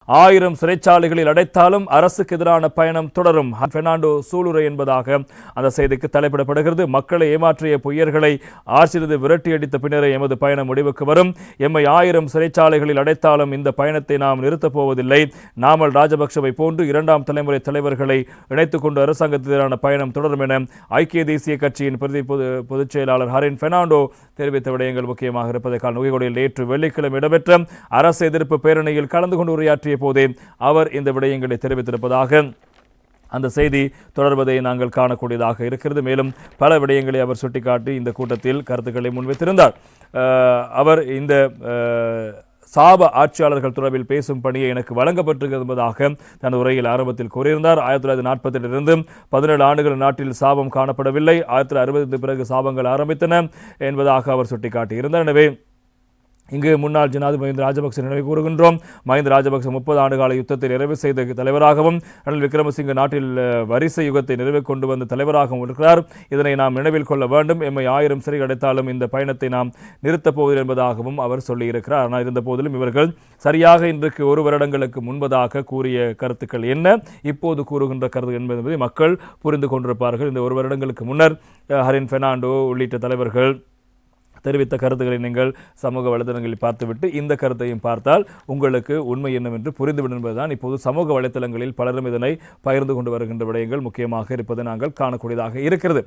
1000 சிறைச்சாலைகளில் அடைத்தாலும் அரசுக்கு எதிரான பயணம் தொடரும். பெர்னாண்டோ சூளுரை என்பதாக அந்த செய்திக்கு தலைப்பிடப்படுகிறது. மக்களை ஏமாற்றிய பொய்யர்களை ஆட்சியிலிருந்து விரட்டியடித்த பின்னரே எமது பயணம் முடிவுக்கு வரும். எம்மை 1000 சிறைச்சாலைகளில் அடைத்தாலும் இந்த பயணத்தை நாம் நிறுத்தப் போவதில்லை. நாமல் ராஜபக்சவை போன்று 2ஆம் தலைமுறை தலைவர்களை இணைத்துக் கொண்டு அரசாங்கத்துக்கு எதிரான பயணம் தொடரும் என ஐக்கிய தேசிய கட்சியின் பிரதி பொதுச் செயலாளர் ஹரின் பெர்னாண்டோ தெரிவித்த விடயங்கள் முக்கியமாக இருப்பதற்கான நுகைகொடையில் நேற்று வெள்ளிக்கிழமை இடம்பெற்ற அரசு எதிர்ப்பு பேரணியில் கலந்து கொண்டு உரையாற்றிய போதே அவர் இந்த விடயங்களை தெரிவித்திருப்பதாக அந்த செய்தி தொடர்வதை நாங்கள் காணக்கூடியதாக இருக்கிறது. மேலும் பல விடயங்களை அவர் சுட்டிக்காட்டி இந்த கூட்டத்தில் கருத்துக்களை முன்வைத்திருந்தார். அவர் இந்த சாப ஆட்சியாளர்கள் தொடர்பில் பேசும் பணியை எனக்கு வழங்கப்பட்டிருக்கிறது என்பதாக தனது உரையில் ஆரம்பத்தில் கூறியிருந்தார். 1948 17 ஆண்டுகள் நாட்டில் சாபம் காணப்படவில்லை. 1960 பிறகு சாபங்கள் ஆரம்பித்தன என்பதாக அவர் சுட்டிக்காட்டியிருந்தார். எனவே இங்கு முன்னாள் ஜனாதிபதி மஹிந்த ராஜபக்ச நினைவு கூறுகின்றோம். மஹிந்த ராஜபக்ச 30 ஆண்டுகால யுத்தத்தை நிறைவு செய்த தலைவராகவும் ரணில் விக்ரமசிங்க நாட்டில் வரிசை யுகத்தை நிறைவு கொண்டு வந்த தலைவராகவும் இருக்கிறார். இதனை நாம் நினைவில் கொள்ள வேண்டும். எம்மை 1000 சிறை அடைத்தாலும் இந்த பயணத்தை நாம் நிறுத்தப் போவதில்லை என்பதாகவும் அவர் சொல்லியிருக்கிறார். ஆனால் இருந்த போதிலும் இவர்கள் சரியாக இன்றைக்கு 1 வருடங்களுக்கு முன்பதாக கூறிய கருத்துக்கள் என்ன, இப்போது கூறுகின்ற கருத்து என்பதை மக்கள் புரிந்து கொண்டிருப்பார்கள். இந்த 1 வருடங்களுக்கு முன்னர் ஹரின் பெர்னாண்டோ உள்ளிட்ட தலைவர்கள் தெரிவித்த கருத்துக்களை நீங்கள் சமூக வலைதளங்களில் பார்த்துவிட்டு இந்த கருத்தையும் பார்த்தால் உங்களுக்கு உண்மை என்னவென்று புரிந்துவிடும் என்பதுதான் இப்போது சமூக வலைதளங்களில் பலரும் இதனை பகிர்ந்து கொண்டு வருகின்ற விடயங்கள் முக்கியமாக இருப்பதை நாங்கள் காணக்கூடியதாக இருக்கிறது.